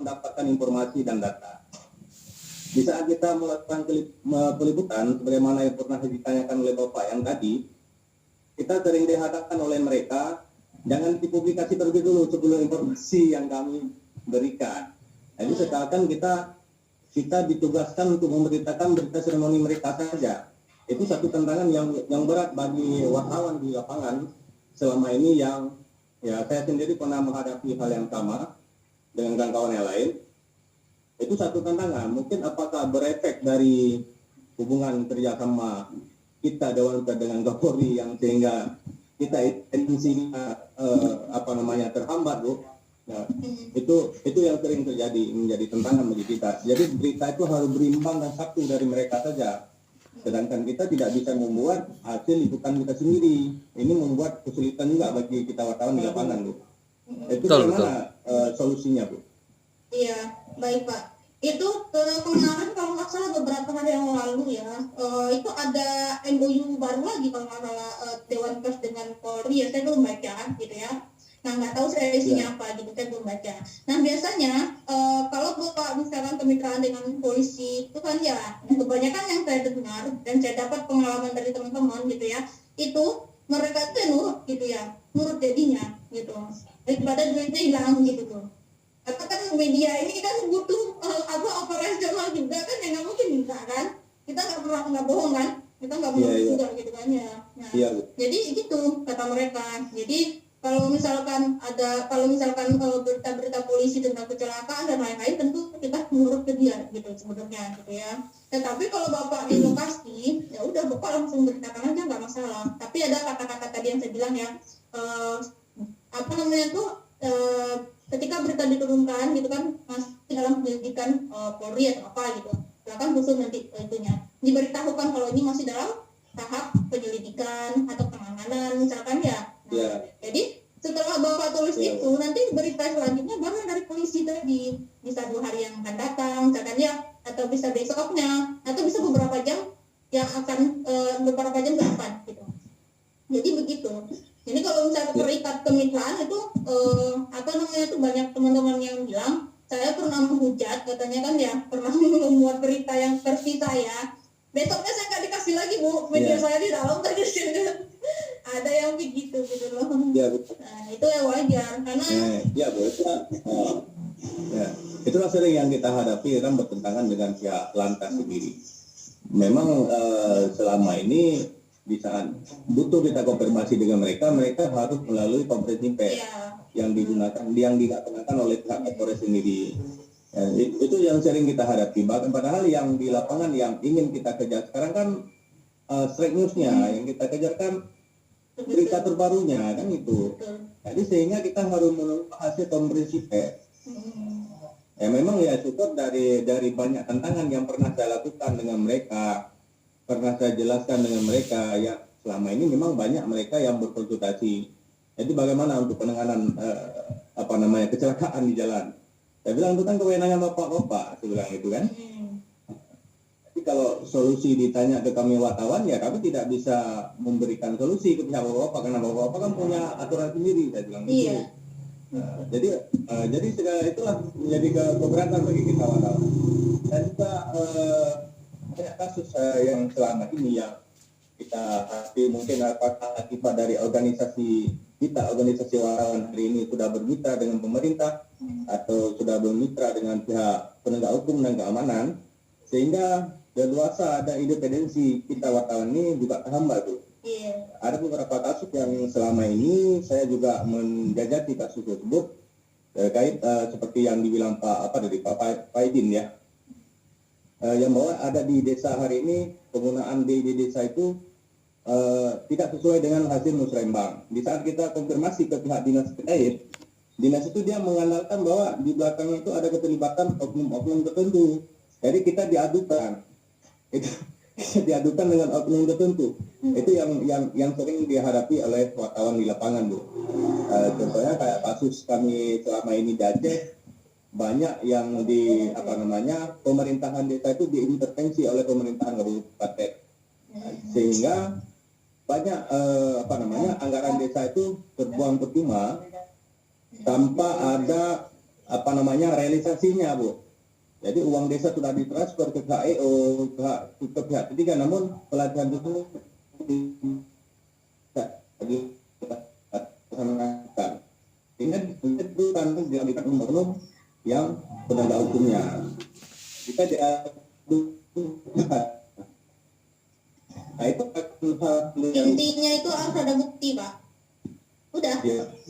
mendapatkan informasi dan data. Di saat kita melakukan peliputan, sebagaimana yang pernah ditanyakan oleh Bapak yang tadi, kita sering dihadapkan oleh mereka, jangan dipublikasi terlebih dulu sebelum informasi yang kami berikan. Jadi sekarang kita ditugaskan untuk memberitakan berita seremoni mereka saja. Itu satu tantangan yang berat bagi wartawan di lapangan selama ini, yang ya saya sendiri pernah menghadapi hal yang sama dengan kawan-kawan yang lain. Itu satu tantangan. Mungkin apakah berefek dari hubungan kerjasama kita dengan Kapolri yang sehingga kita intensinya terhambat, Bu. Nah, itu yang sering terjadi, menjadi tantangan bagi kita. Jadi berita itu harus berimbang dan satu dari mereka saja. Sedangkan kita tidak bisa membuat hasil liputan kita sendiri. Ini membuat kesulitan juga bagi kita wartawan di lapangan, Bu. Itu bagaimana solusinya, Bu? Iya, baik Pak. Itu kemarin kalau nggak salah beberapa hari yang lalu ya, itu ada MOU baru lagi kalau nggak salah Dewan Pers dengan Polri ya, saya belum baca gitu ya. Nah nggak tahu saya isinya apa gitu, saya belum baca. Nah biasanya kalau Bapak misalkan kemitraan dengan polisi itu kan ya, kebanyakan yang saya dengar dan saya dapat pengalaman dari teman-teman gitu ya, itu mereka itu nurut gitu ya, nurut jadinya gitu, daripada duitnya hilang gitu tuh. Karena kan media ini kan butuh operasional juga kan, ya nggak mungkin enggak kan, kita nggak bohong kan, kita nggak bohong juga gitu kan ya. Nah, jadi gitu kata mereka. Jadi kalau misalkan berita-berita polisi tentang kecelakaan dan lain-lain, tentu kita menurut ke dia gitu sebenarnya gitu ya. Tetapi kalau Bapak di lokasi, ya udah Bapak langsung beritakan aja, nggak masalah. Tapi ada kata-kata tadi yang saya bilang ya, ketika berita diturunkan gitu kan, masih dalam penyelidikan Polri atau apa gitu, silakan khusus nanti itunya diberitahukan kalau ini masih dalam tahap penyelidikan atau penanganan misalkan ya. Nah, jadi setelah Bapak tulis itu, nanti berita selanjutnya baru dari polisi tadi, bisa 2 hari yang akan datang misalkan ya, atau bisa besoknya, atau bisa beberapa jam yang akan beberapa jam ke depan gitu. Jadi begitu. Jadi kalau misalnya terikat kemitraan itu itu banyak teman-teman yang bilang, saya pernah menghujat katanya kan ya, pernah membuat berita yang versi saya, besoknya saya nggak dikasih lagi Bu, media saya di dalam tadi ada yang begitu gitu loh. Ya, betul. Nah itu ya wajar karena itulah sering yang kita hadapi kan, bertentangan dengan pihak lantas sendiri. Memang selama ini di saat butuh kita konfirmasi dengan mereka harus melalui konferensi pers yang digunakan oleh pihak Kapolres sendiri. Itu yang sering kita hadapi. Bahkan padahal yang di lapangan yang ingin kita kejar sekarang kan straight newsnya, yang kita kejar kan berita terbarunya kan itu. Jadi sehingga kita harus menunggu hasil konferensi pers. Ya memang ya syukur dari banyak tantangan yang pernah saya lakukan dengan mereka, pernah saya jelaskan dengan mereka, ya selama ini memang banyak mereka yang berkonsultasi. Jadi bagaimana untuk penanganan kecelakaan di jalan? Saya bilang itu kan kewenangan bapak-bapak, saya bilang itu kan. Tapi kalau solusi ditanya ke kami wartawan, ya kami tidak bisa memberikan solusi ke pihak bapak-bapak karena bapak-bapak kan punya aturan sendiri, saya bilang gitu. Jadi itulah menjadi keberatan bagi kita wartawan. Dan juga banyak kasus yang selama ini yang kita hadapi, mungkin akibat dari organisasi wartawan hari ini sudah bermitra dengan pemerintah atau sudah bermitra dengan pihak penegak hukum dan keamanan, sehingga leluasa ada independensi kita wartawan ini juga terhambat tuh. Ada beberapa kasus yang selama ini saya juga menjajaki kasus tersebut terkait seperti yang dibilang Pak Faidin ya. Yang bahwa ada di desa hari ini penggunaan di desa itu tidak sesuai dengan hasil musrembang. Di saat kita konfirmasi ke pihak dinas terkait, dinas itu dia mengandalkan bahwa di belakangnya itu ada keterlibatan oknum-oknum tertentu. Jadi kita diadukan dengan oknum tertentu. Itu yang sering dihadapi oleh wartawan di lapangan, Bu. Contohnya kayak kasus kami selama ini di Aceh, banyak yang pemerintahan desa itu diintervensi oleh pemerintahan kabupaten, sehingga banyak anggaran desa itu terbuang percuma tanpa ada realisasinya, Bu. Jadi uang desa sudah ditransfer ke KEO, ke pihak ketiga, namun pelatihan itu tidak dilaksanakan. Sehingga itu kan diambilkan umum yang penegak hukumnya. Jika nah itu intinya itu harus ada bukti, Pak. Udah,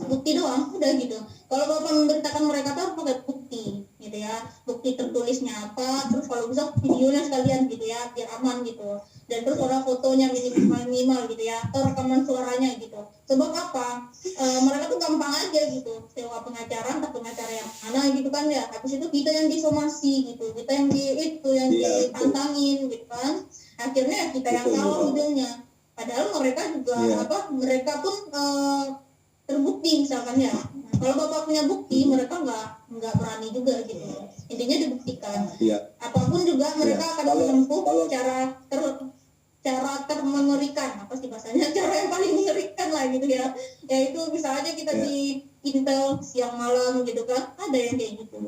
bukti doang, udah gitu. Kalau Bapak memberitakan mereka tuh harus pakai bukti, gitu ya. Bukti tertulisnya apa, terus kalau bisa videonya sekalian gitu ya, biar aman gitu. Dan terus ada fotonya minimal gitu ya, atau rekaman suaranya gitu. Sebab apa? Mereka tuh gampang aja gitu, sewa pengacara, entah pengacara yang mana gitu kan ya. Habis itu kita yang disomasi gitu, kita yang dipantangin gitu kan. Akhirnya kita yang salah ujungnya. Padahal mereka juga mereka pun terbukti misalkan ya. Nah, kalau Bapak punya bukti, mereka nggak berani juga gitu. Intinya dibuktikan. Apapun juga mereka akan menempuh cara mengerikan, apa sih bahasanya, cara yang paling mengerikan lah gitu ya. Yaitu bisa aja kita di intel siang malam gitu kan, ada yang kayak gitu.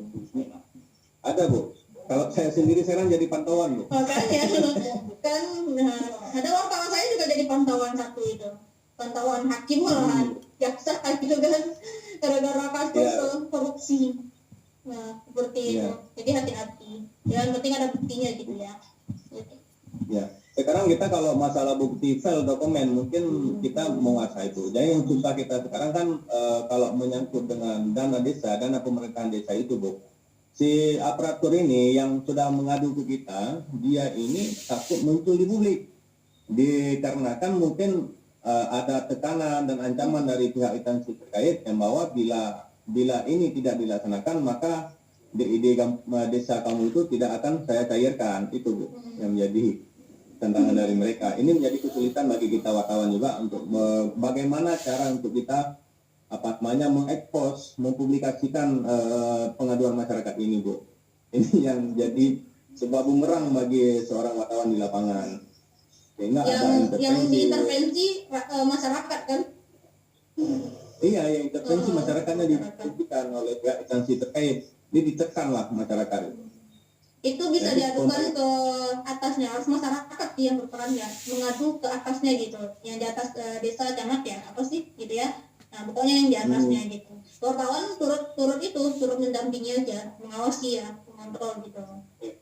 Ada, Bu. Kalau saya sendiri sekarang jadi pantauan, Bu. Makanya kan ada wartawan saya juga jadi pantauan satu itu, pantauan hakim malahan jaksa gitu kan, gara-gara kasus korupsi. Nah seperti itu. Jadi hati-hati, yang penting ada buktinya gitu ya. Ya, sekarang kita kalau masalah bukti file dokumen mungkin kita menguasai itu. Jadi yang susah kita sekarang kan kalau menyangkut dengan dana desa, dana pemerintahan desa itu, Bu. Si aparatur ini yang sudah mengadu ke kita, dia ini takut muncul di publik. Dikarenakan mungkin ada tekanan dan ancaman dari pihak instansi terkait yang bahwa bila ini tidak dilaksanakan maka DID desa kamu itu tidak akan saya cairkan. Itu, Bu, yang menjadi tantangan dari mereka. Ini menjadi kesulitan bagi kita wartawan juga untuk bagaimana cara untuk kita mengekspos, mempublikasikan pengaduan masyarakat ini, Bu. Ini yang jadi sebuah bumerang bagi seorang wartawan di lapangan. Sehingga yang diintervensi masyarakat kan? Iya, yang intervensi masyarakatnya dibuktikan oleh pihak instansi terkait. Ini ditekanlah masyarakat. Itu bisa diadukan ke atasnya, harus masyarakat yang berperan ya, mengadu ke atasnya gitu, yang di atas desa camat ya, apa sih gitu ya. Nah pokoknya yang di atasnya gitu. Wartawan turut mendampingi aja, mengawasi ya, mengontrol gitu.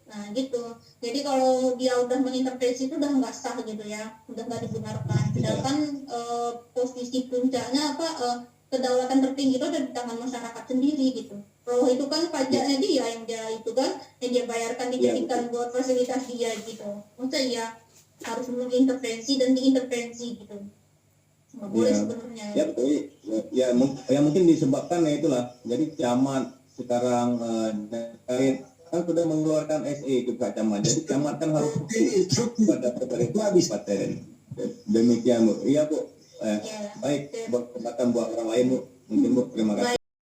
Nah gitu. Jadi kalau dia udah mengintervensi itu udah nggak sah gitu ya, udah nggak dibenarkan. Sedangkan posisi puncaknya kedaulatan tertinggi itu ada di tangan masyarakat sendiri gitu. Kalau itu kan pajaknya dia yang dia bayarkan, dijadikan buat fasilitas dia gitu. Maksudnya ya harus mengintervensi dan diintervensi gitu. Nggak boleh sebenarnya. Ya betul. Ya mungkin disebabkan ya itulah. Jadi camat sekarang terkait kan sudah mengeluarkan SE ke camat. Jadi camat kan harus pada pemerintah demikian, Bu. Iya, Bu. Baik, buat kesempatan buat orang lain, Bu. Mungkin, Bu, terima kasih.